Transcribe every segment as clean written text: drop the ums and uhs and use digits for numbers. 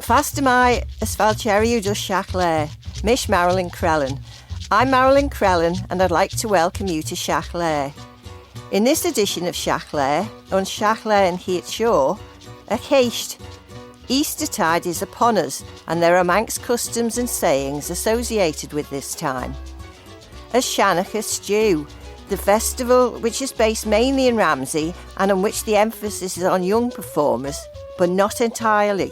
Fast mai ysfalcheriw do Shiaght Laa, Mish Marilyn Crellin. I'm Marilyn Crellin and I'd like to welcome you to Shiaght Laa. In this edition of Shiaght Laa, on Shiaght Laa and Shiaght Shaw, a Chaisht. Eastertide is upon us and there are Manx customs and sayings associated with this time. As Shennaghys Jiu, the festival which is based mainly in Ramsey and on which the emphasis is on young performers, but not entirely.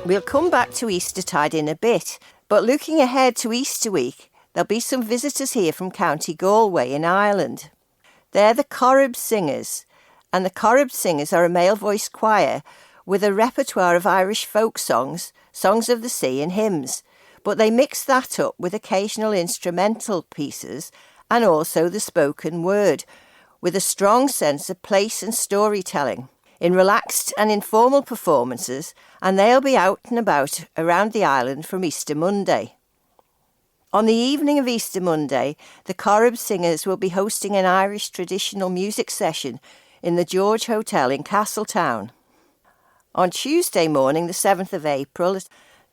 We'll come back to Eastertide in a bit, but looking ahead to Easter week, there'll be some visitors here from County Galway in Ireland. They're the Corrib Singers, and the Corrib Singers are a male-voiced choir with a repertoire of Irish folk songs, songs of the sea and hymns, but they mix that up with occasional instrumental pieces and also the spoken word, with a strong sense of place and storytelling, in relaxed and informal performances, and they'll be out and about around the island from Easter Monday. On the evening of Easter Monday, the Corrib Singers will be hosting an Irish traditional music session in the George Hotel in Castletown. On Tuesday morning, the 7th of April,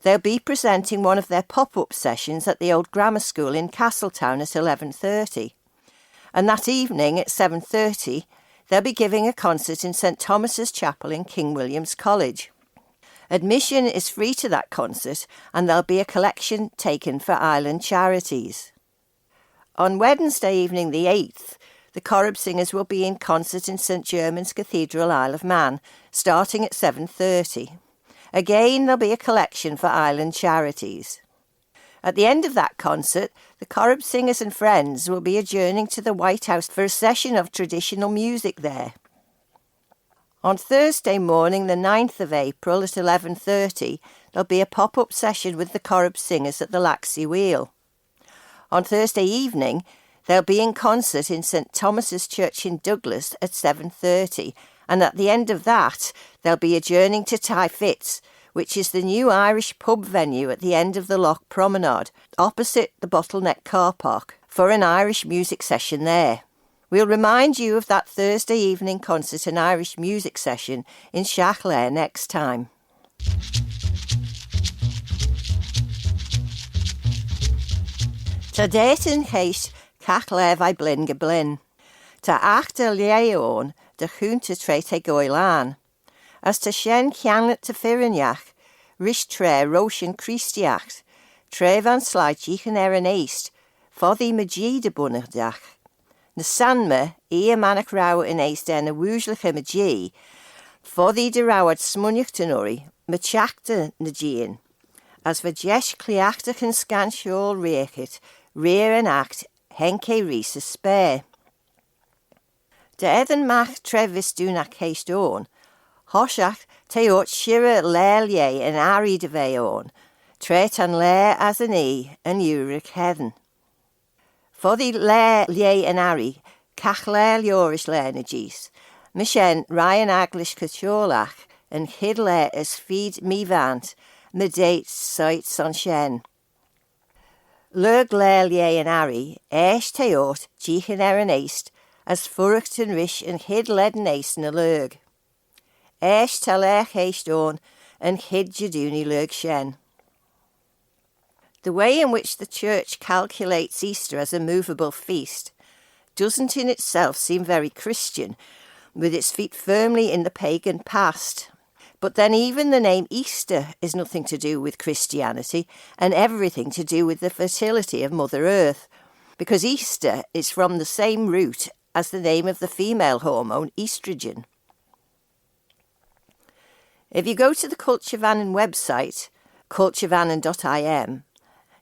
they'll be presenting one of their pop-up sessions at the Old Grammar School in Castletown at 11:30. And that evening at 7:30, they'll be giving a concert in St Thomas's Chapel in King William's College. Admission is free to that concert and there'll be a collection taken for island charities. On Wednesday evening the 8th, the Corrib Singers will be in concert in St German's Cathedral, Isle of Man, starting at 7:30. Again, there'll be a collection for island charities. At the end of that concert, the Corrib Singers and friends will be adjourning to the White House for a session of traditional music there. On Thursday morning, the 9th of April at 11:30, there'll be a pop-up session with the Corrib Singers at the Laxey Wheel. On Thursday evening, they'll be in concert in St Thomas's Church in Douglas at 7:30, and at the end of that, they'll be adjourning to Ty Fitz, which is the new Irish pub venue at the end of the Loch Promenade, opposite the Bottleneck car park, for an Irish music session there. We'll remind you of that Thursday evening concert and Irish music session in Shiaght Laa next time. Ta deit yn Chaisht cach lefau blin gyblin. Ta ach dy lieon dy chwnta tre te goilan. As ta shen chianlet te firiniach, rish tre roshin christiach, tre van slaitjich yn an eist, foddi magie de bunnerdach. Na sanma, ia manach rau yn eist en a wooslich y magie, foddi de rauad smuniach ten ori, machachta na gien. As va jesh cliachtach yn scansiol reachit, rear an act, henke rees a spare. De edden mach trevis dúnach Chaisht on, hoshach te ort shira lelye an ari de ve on, tret an le as an e an uric heaven. Foddi le lie an ari, cach le liorish le na gis, mishen ryan aglish kacholach, an hid le as feed me vant, me date sights on shen. Lurg le lie an ari, esh te ort, jichan an east, as furcht an rish an hid led an east na lurg. Esh ta le Chaisht on, an hid jaduni lurg shen. The way in which the Church calculates Easter as a movable feast doesn't in itself seem very Christian, with its feet firmly in the pagan past. But then even the name Easter is nothing to do with Christianity and everything to do with the fertility of Mother Earth, because Easter is from the same root as the name of the female hormone estrogen. If you go to the Culturvannon website, culturvannon.im,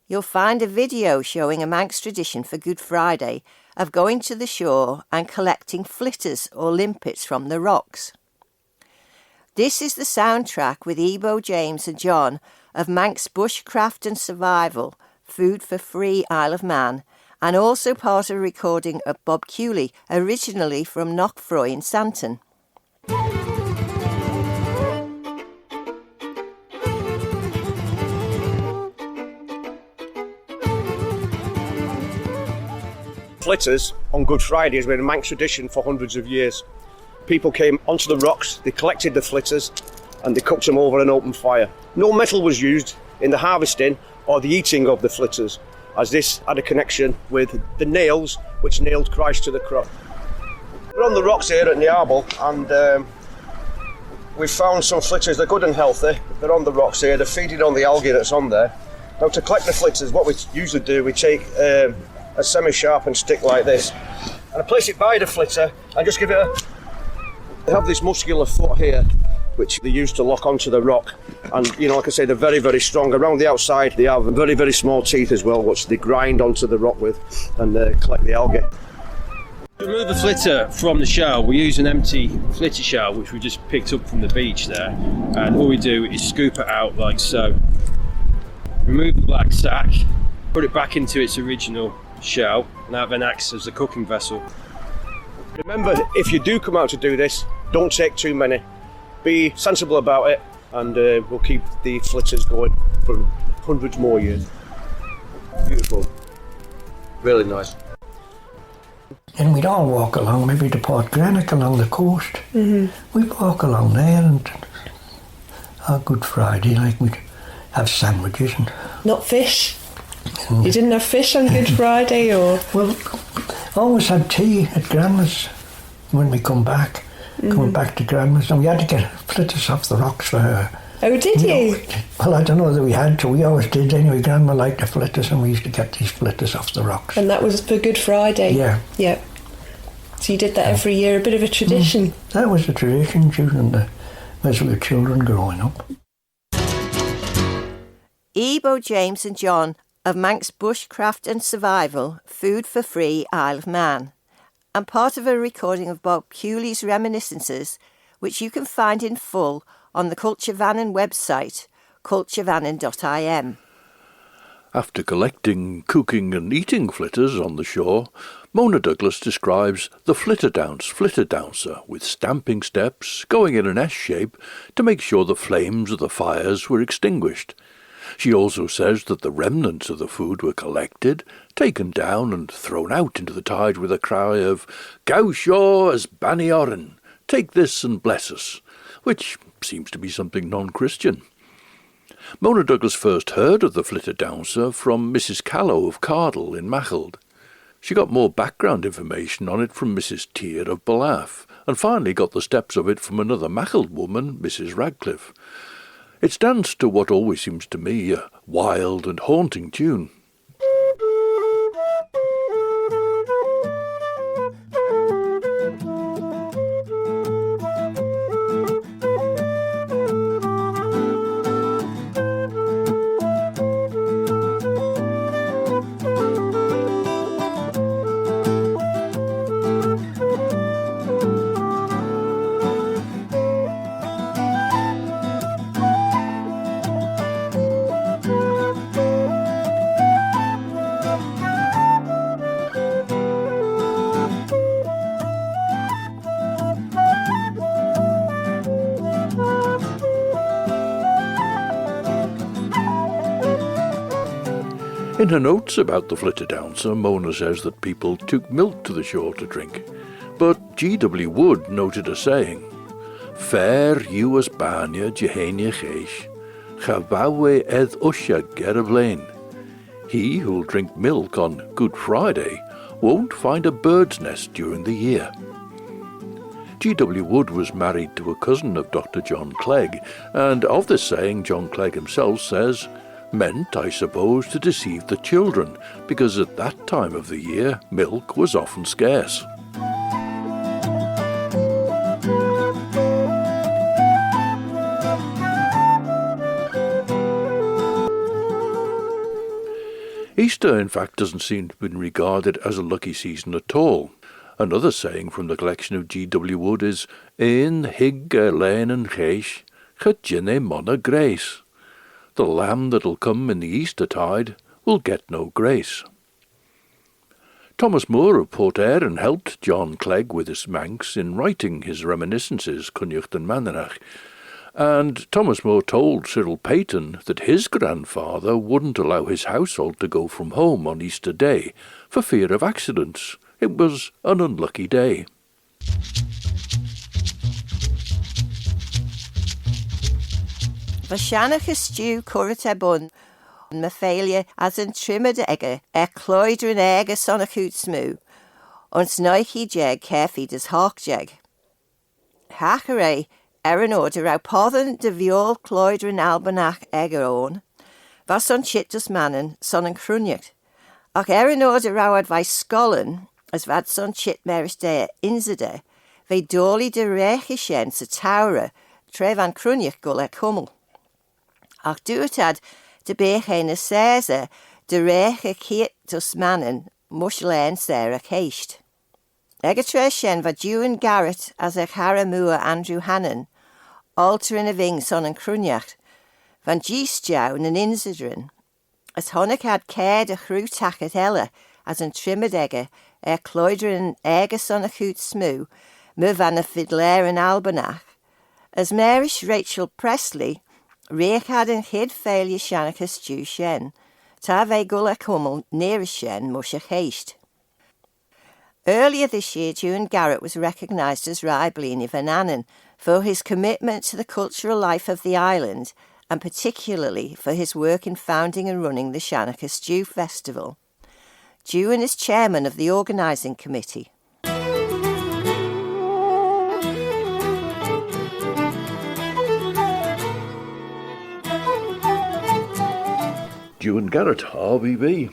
you'll find a video showing a Manx tradition for Good Friday of going to the shore and collecting flitters or limpets from the rocks. This is the soundtrack with Ebo, James and John of Manx Bushcraft and Survival, Food for Free Isle of Man, and also part of a recording of Bob Cooley, originally from Knockfroy in Santon. Flitters on Good Friday has been a Manx tradition for hundreds of years. People came onto the rocks, they collected the flitters and they cooked them over an open fire. No metal was used in the harvesting or the eating of the flitters, as this had a connection with the nails which nailed Christ to the cross. We're on the rocks here at Niarbel, and we've found some flitters. They're good and healthy. They're on the rocks here, they're feeding on the algae that's on there. Now, to collect the flitters, what we usually do, we take a semi-sharpened stick like this and I place it by the flitter and just give it a... They have this muscular foot here which they use to lock onto the rock, and like I say, they're very, very strong. Around the outside they have very, very small teeth as well, which they grind onto the rock with and collect the algae. To remove the flitter from the shell, we use an empty flitter shell which we just picked up from the beach there, and all we do is scoop it out like so. Remove the black sac, put it back into its original shell, and that then acts as a cooking vessel. Remember, if you do come out to do this, don't take too many. Be sensible about it, and we'll keep the flitters going for hundreds more years. Beautiful. Really nice. And we'd all walk along, maybe to Port Greenock along the coast. Mm-hmm. We'd walk along there, and on Good Friday, we'd have sandwiches. And not fish? You didn't have fish on Good Friday, or...? Well, always had tea at Grandma's when we come back. Coming back to Grandma's, and we had to get flitters off the rocks for her. Oh, did you? Well, I don't know that we had to. We always did anyway. Grandma liked the flitters, and we used to get these flitters off the rocks. And that was for Good Friday? Yeah. Yeah. So you did that every year, a bit of a tradition? That was a tradition as we were children growing up. Ebo, James and John of Manx Bushcraft and Survival, Food for Free, Isle of Man, and part of a recording of Bob Cooley's reminiscences, which you can find in full on the Culture Vannin website, culturevannin.im. After collecting, cooking and eating flitters on the shore, Mona Douglas describes the flitter douncer with stamping steps going in an S shape to make sure the flames of the fires were extinguished. She also says that the remnants of the food were collected, taken down and thrown out into the tide with a cry of "Gow shaw as Banny Oren, take this and bless us," which seems to be something non-Christian. Mona Douglas first heard of the flitter douncer from Mrs. Callow of Cardle in Machald. She got more background information on it from Mrs. Tier of Ballaugh, and finally got the steps of it from another Machald woman, Mrs. Radcliffe. It's danced to what always seems to me a wild and haunting tune. In her notes about the flitter douncer, Mona says that people took milk to the shore to drink, but G.W. Wood noted a saying, "Fair you as banya jehenia chaish, chavawe eth usha gerablain." He who'll drink milk on Good Friday won't find a bird's nest during the year. G.W. Wood was married to a cousin of Dr. John Clegg, and of this saying John Clegg himself says, meant, I suppose, to deceive the children, because at that time of the year milk was often scarce. Easter, in fact, doesn't seem to have been regarded as a lucky season at all. Another saying from the collection of G.W. Wood is, "In hig lane and chaish, chajine mona grace." The lamb that'll come in the Eastertide will get no grace. Thomas Moore of Port Erin helped John Clegg with his Manx in writing his reminiscences, Cynnucht and Mananach, And Thomas Moore told Cyril Payton that his grandfather wouldn't allow his household to go from home on Easter Day for fear of accidents. It was an unlucky day. For Shennaghys Jiu currit bun, my failure as an trimmed egger, cloider an egger son a coot smoo, ons noichi jeg carefeed as hawk jeg. Hackere, an order rau pothen de viol cloider an albanach egger on, was son chittus mannen son an crunjacht. Ach an order rau advice skollen, as vad son chit meris de inzide, ve dolly de rechishen se taure, trevan crunjacht gulle kummel. Ach duurtad de bechene seze, de reche kiet dus mannen, mushlein Sarah Chaisht. Egetreshen va Juan Garrett as Haramua Andrew Hannon, altering a ving son and crunjacht, van Shiaght Jiu an insidrin, as Honnock had cared a chrew tacket ella, as an trimmed egger, cloider an egger son a coot smoo, me van a fiddler an albanach, as Marish Rachel Presley, reich had an hid failure Shennaghys Jiu shen, ta ve gulla kummel near shen mush a Chaisht. Earlier this year, Juan Garrett was recognised as Raiblini Van Annan for his commitment to the cultural life of the island, and particularly for his work in founding and running the Shennaghys Jiu Festival. Juan is chairman of the organising committee. Juan Garrett, RBB.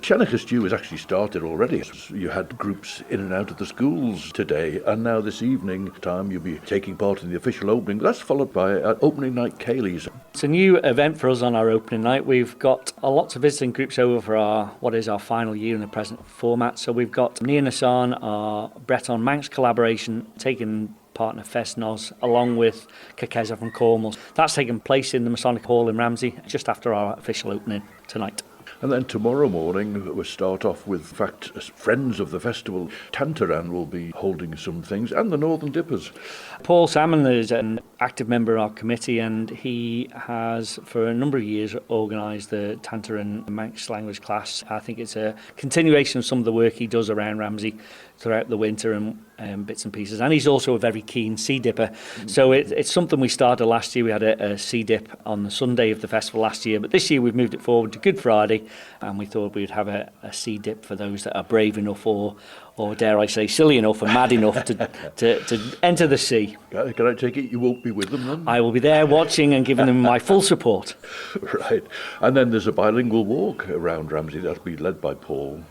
Shennaghys Jiu has actually started already. You had groups in and out of the schools today, and now this evening time you'll be taking part in the official opening. That's followed by an opening night Ceilidhs. It's a new event for us on our opening night. We've got lots of visiting groups over for our final year in the present format. So we've got Nia Nassan, our Breton Manx collaboration, taking part in a Fest Nos, along with Kakeza from Cornwall. That's taking place in the Masonic Hall in Ramsey, just after our official opening tonight. And then tomorrow morning we'll start off with, in fact, friends of the festival. Tantaran will be holding some things, and the Northern Dippers. Paul Salmon is an active member of our committee, and he has for a number of years organised the Tantaran Manx language class. I think it's a continuation of some of the work he does around Ramsey throughout the winter and bits and pieces. And he's also a very keen sea dipper. So it's something we started last year. We had a sea dip on the Sunday of the festival last year, but this year we've moved it forward to Good Friday, and we thought we'd have a sea dip for those that are brave enough or dare I say silly enough and mad enough to enter the sea. Can I take it you won't be with them then? I will be there watching and giving them my full support. Right. And then there's a bilingual walk around Ramsey that'll be led by Paul.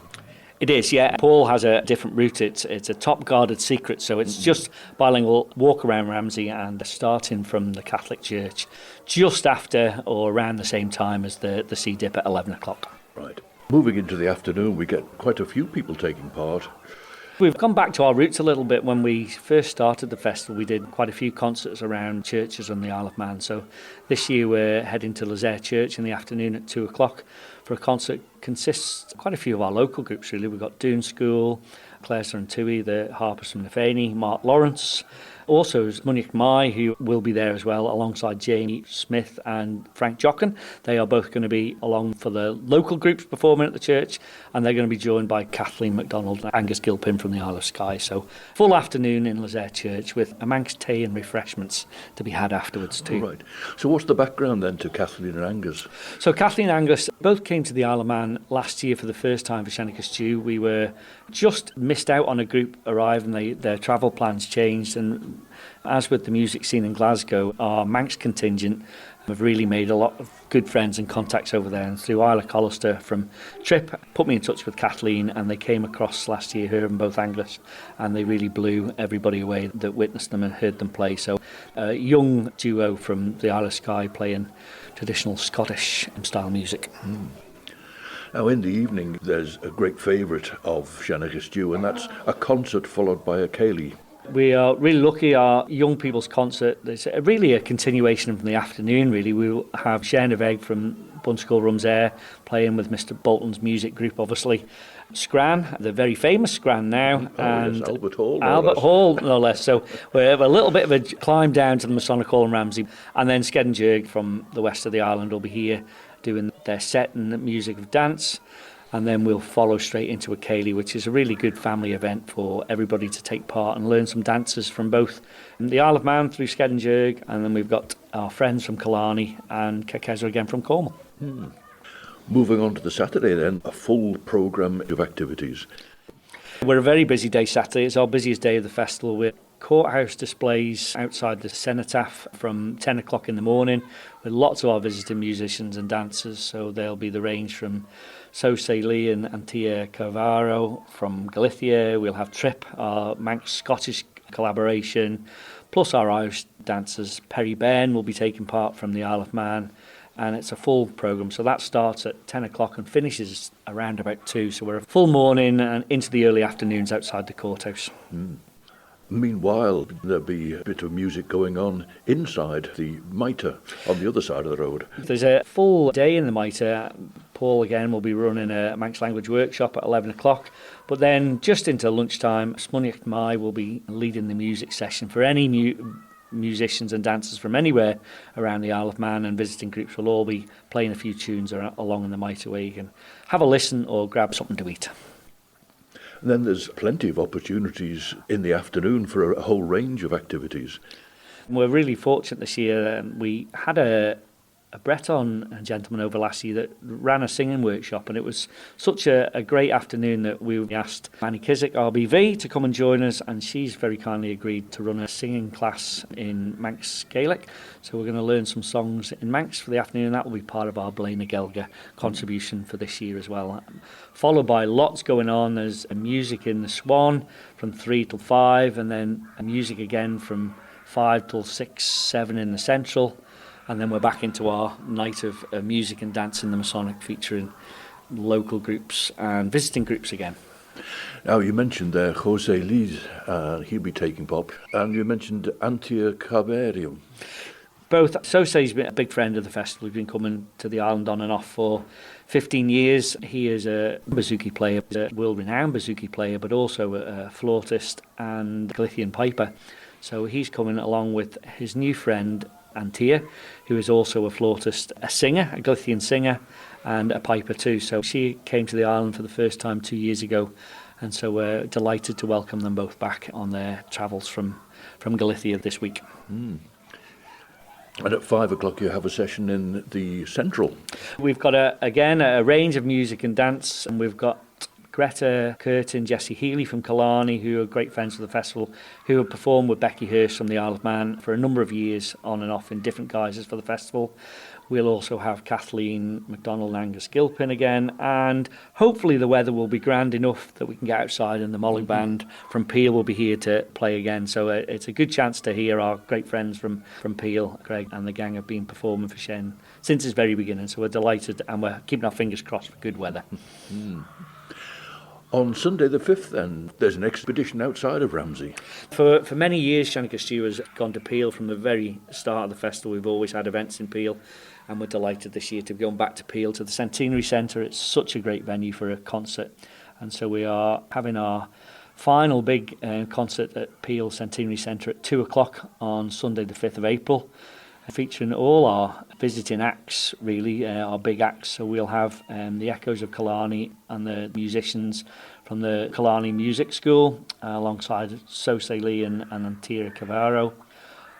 It is, yeah. Paul has a different route. It's a top-guarded secret, so it's just bilingual walk around Ramsey and starting from the Catholic Church just after or around the same time as the sea dip at 11 o'clock. Right. Moving into the afternoon, we get quite a few people taking part. We've gone back to our roots a little bit. When we first started the festival, we did quite a few concerts around churches on the Isle of Man. So this year we're heading to Lezayre Church in the afternoon at 2 o'clock for a concert. Consists quite a few of our local groups, really. We've got Doon School, Clare and Tui, the Harpers from Nefani, Mark Lawrence. Also, Munick Mai, who will be there as well, alongside Jamie Smith and Frank Jochen. They are both going to be along for the local groups performing at the church, and they're going to be joined by Kathleen MacDonald and Angus Gilpin from the Isle of Skye. So, full afternoon in Lezayre Church with a Manx tea and refreshments to be had afterwards too. Right. So what's the background then to Kathleen and Angus? So Kathleen and Angus both came to the Isle of Man last year for the first time for Shennaghys Jiu. We were just missed out on a group arriving. Their travel plans changed, and as with the music scene in Glasgow, our Manx contingent have really made a lot of good friends and contacts over there. And through Isla Collister from Trip, put me in touch with Kathleen, and they came across last year, her and both Angus, and they really blew everybody away that witnessed them and heard them play. So a young duo from the Isle of Skye playing traditional Scottish style music. Now in the evening there's a great favourite of Shennaghys Jiu, and that's a concert followed by a Ceilidh. We are really lucky. Our young people's concert is really a continuation from the afternoon, really. We'll have Shennaghys from Bunschool Rumsair playing with Mr. Bolton's music group, obviously. Scran, the very famous Scran now. And yes, Albert Hall. Hall, no less. So we have a little bit of a climb down to the Masonic Hall in Ramsey. And then Shennaghys Jiu from the west of the island will be here doing their set and music of dance. And then we'll follow straight into a Ceilidh, which is a really good family event for everybody to take part and learn some dances from both the Isle of Man through Shennaghys Jiu, and then we've got our friends from Killarney and Caceza again from Cornwall. Moving on to the Saturday then, a full programme of activities. We're a very busy day Saturday. It's our busiest day of the festival. We're courthouse displays outside the cenotaph from 10 o'clock in the morning with lots of our visiting musicians and dancers. So there'll be the range from Chaisht Laa and Antia Cavaro from Galicia. We'll have Trip, our Manx Scottish collaboration, plus our Irish dancers. Perry Bairn will be taking part from the Isle of Man, and it's a full programme. So that starts at 10 o'clock and finishes around about 2. So we're a full morning and into the early afternoons outside the courthouse. Meanwhile, there'll be a bit of music going on inside the Mitre on the other side of the road. There's a full day in the Mitre. Paul again will be running a Manx language workshop at 11 o'clock. But then just into lunchtime, Smuniacht Mai will be leading the music session for any musicians and dancers from anywhere around the Isle of Man, and visiting groups will all be playing a few tunes along in the Mitre where you can have a listen or grab something to eat. And then there's plenty of opportunities in the afternoon for a whole range of activities. We're really fortunate this year. We had a Breton gentleman over last year that ran a singing workshop, and it was such a great afternoon that we asked Manny Kizik, RBV, to come and join us, and she's very kindly agreed to run a singing class in Manx Gaelic. So we're going to learn some songs in Manx for the afternoon, and that will be part of our Blaena Gelga contribution for this year as well. Followed by lots going on. There's a music in the Swan from 3 till 5, and then a music again from 5 till 6, 7 in the Central. And then we're back into our night of music and dance in the Masonic, featuring local groups and visiting groups again. Now, you mentioned there Jose Liz, he'll be taking pop, and you mentioned Antia Cavarium. Both. Sose's been a big friend of the festival. He's been coming to the island on and off for 15 years. He is a bouzouki player, a world-renowned bouzouki player, but also a flautist and Galician piper. So he's coming along with his new friend, Antia, who is also a flautist, a singer, a Galician singer, and a piper too. So she came to the island for the first time 2 years ago, and so we're delighted to welcome them both back on their travels from Galicia this week. And at 5 o'clock you have a session in the Central. We've got a range of music and dance, and we've got Greta Curtin, Jessie Healy from Killarney, who are great friends of the festival, who have performed with Becky Hirsch from the Isle of Man for a number of years on and off in different guises for the festival. We'll also have Kathleen MacDonald and Angus Gilpin again, and hopefully the weather will be grand enough that we can get outside, and the Molly Band from Peel will be here to play again. So it's a good chance to hear our great friends from Peel. Greg and the gang have been performing for Shen since its very beginning, so we're delighted, and we're keeping our fingers crossed for good weather. On Sunday the 5th then, there's an expedition outside of Ramsey. For many years, Shennaghys Jiu has gone to Peel. From the very start of the festival, we've always had events in Peel, and we're delighted this year to be going back to Peel, to the Centenary Centre. It's such a great venue for a concert, and so we are having our final big concert at Peel Centenary Centre at 2 o'clock on Sunday the 5th of April, featuring all our visiting acts, really, our big acts. So we'll have the Echoes of Killarney and the musicians from the Killarney Music School, alongside Chaisht Laa and Antia Cavaro.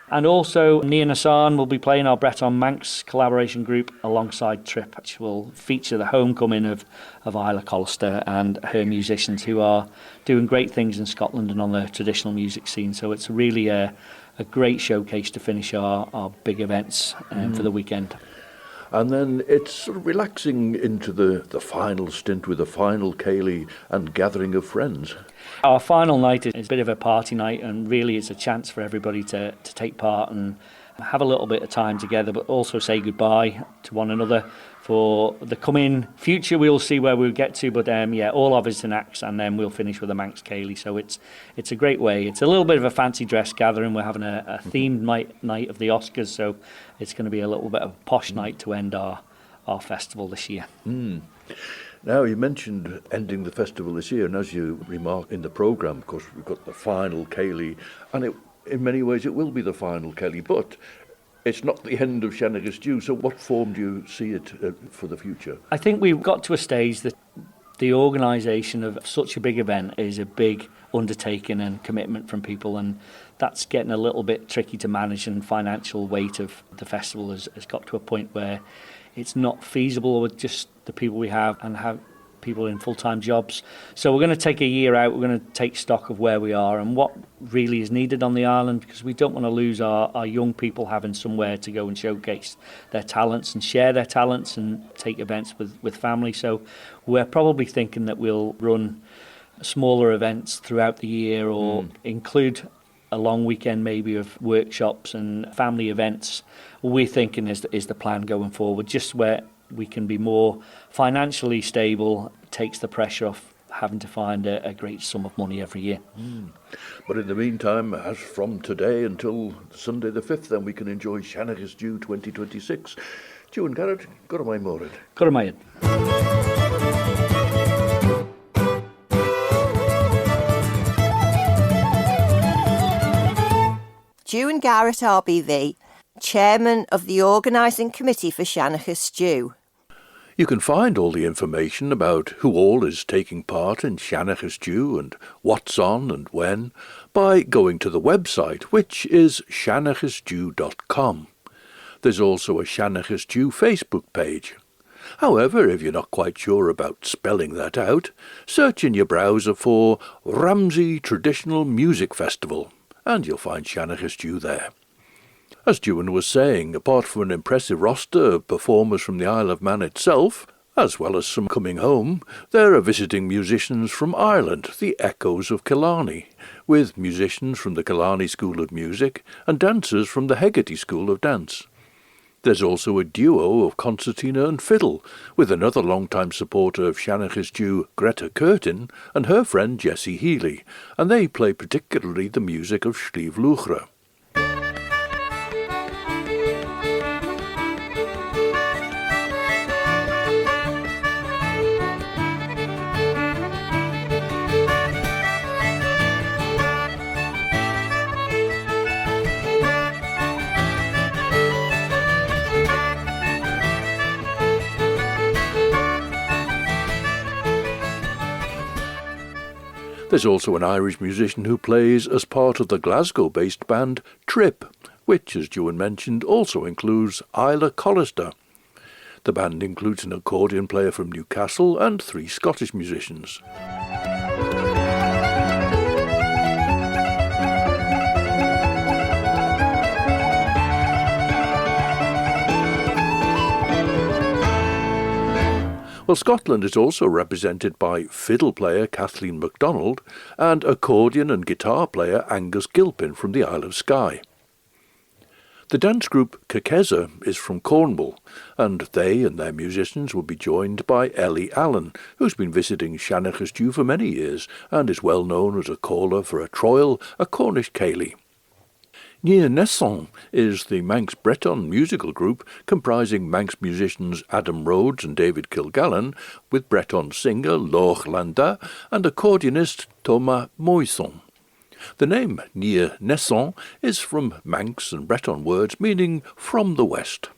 And also Nia Nassan will be playing our Breton Manx collaboration group alongside Trip, which will feature the homecoming of Isla Collister and her musicians, who are doing great things in Scotland and on the traditional music scene. So it's really a great showcase to finish our big events for the weekend. And then it's sort of relaxing into the final stint with a final Ceilidh and gathering of friends. Our final night is a bit of a party night, and really it's a chance for everybody to take part and have a little bit of time together, but also say goodbye to one another. For the coming future, we'll see where we'll get to, but all of us in acts, and then we'll finish with a Manx Ceilidh. So it's a great way. It's a little bit of a fancy dress gathering. We're having a themed night of the Oscars, so it's going to be a little bit of a posh night to end our festival this year. Now, you mentioned ending the festival this year, and as you remarked in the programme, of course, we've got the final Ceilidh, and in many ways it will be the final Ceilidh, but it's not the end of Shennaghys Jiu. So what form do you see it for the future? I think we've got to a stage that the organisation of such a big event is a big undertaking and commitment from people, and that's getting a little bit tricky to manage, and financial weight of the festival has got to a point where it's not feasible with just the people we have and have people in full-time jobs. So we're going to take a year out, we're going to take stock of where we are and what really is needed on the island, because we don't want to lose our young people having somewhere to go and showcase their talents and share their talents and take events with family. So we're probably thinking that we'll run smaller events throughout the year, or include a long weekend maybe of workshops and family events. We're thinking is the plan going forward, just where we can be more financially stable, takes the pressure off having to find a great sum of money every year. But in the meantime, as from today until Sunday the 5th, then we can enjoy Shennaghys Jiu 2026. Juan Garrett, Gormai Morid. Gormai. Juan Garrett RBV, Chairman of the Organising Committee for Shennaghys Jiu. You can find all the information about who all is taking part in Shennaghys Jiu and what's on and when by going to the website, which is shennaghysjiu.com. There's also a Shennaghys Jiu Facebook page. However, if you're not quite sure about spelling that out, search in your browser for Ramsey Traditional Music Festival, and you'll find Shennaghys Jiu there. As Juan was saying, apart from an impressive roster of performers from the Isle of Man itself, as well as some coming home, there are visiting musicians from Ireland, the Echoes of Killarney, with musicians from the Killarney School of Music and dancers from the Hegarty School of Dance. There's also a duo of concertina and fiddle, with another long-time supporter of Shennaghys Jiu, Greta Curtin, and her friend Jessie Healy, and they play particularly the music of Shiaght Laa. There's also an Irish musician who plays as part of the Glasgow-based band Trip, which, as Juan mentioned, also includes Isla Collister. The band includes an accordion player from Newcastle and 3 Scottish musicians. Well, Scotland is also represented by fiddle player Kathleen MacDonald and accordion and guitar player Angus Gilpin from the Isle of Skye. The dance group Kakeza is from Cornwall, and they and their musicians will be joined by Ellie Allen, who's been visiting Shennaghys Jiu for many years and is well known as a caller for a troil, a Cornish ceilidh. Near Nesson is the Manx Breton musical group comprising Manx musicians Adam Rhodes and David Kilgallen, with Breton singer Loch Landa and accordionist Thomas Moisson. The name Near Nesson is from Manx and Breton words meaning from the west.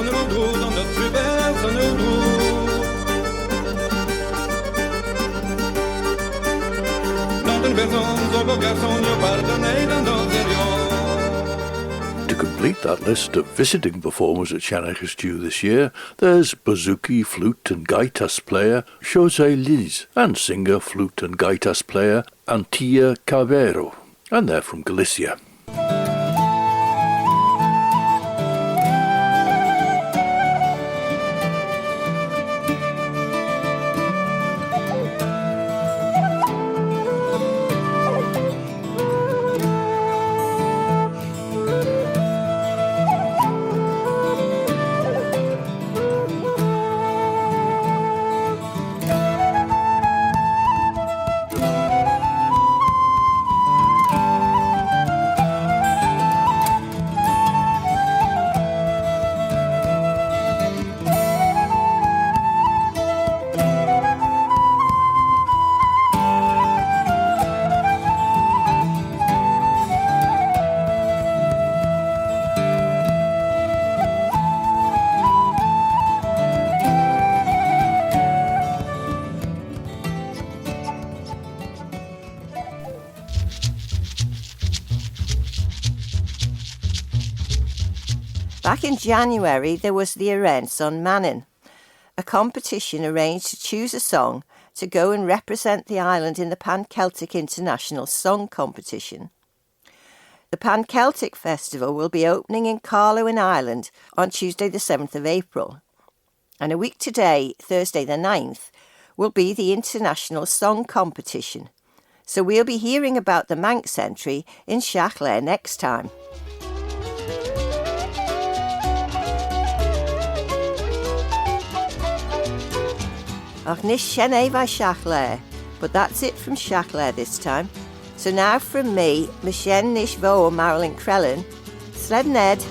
dans notre belle Shennaghys. Dans une maison, au beau garçon, nous pardonnez dans nos avions. To complete that list of visiting performers at Shennaghys Jiu this year, there's bouzouki, flute and gaitas player José Liz and singer, flute and gaitas player Antilla Cabero, and they're from Galicia. Back in January, there was the Arents on Mannin, a competition arranged to choose a song to go and represent the island in the Pan-Celtic International Song Competition. The Pan-Celtic Festival will be opening in Carlow in Ireland on Tuesday the 7th of April. And a week today, Thursday the 9th, will be the International Song Competition. So we'll be hearing about the Manx entry in Shiaght Laa next time. Och nis Shennaghys Jiu, but that's it from Shiaght Laa this time. So now from me, Shennaghys Jiu Marilyn Crellin, Sled Ned.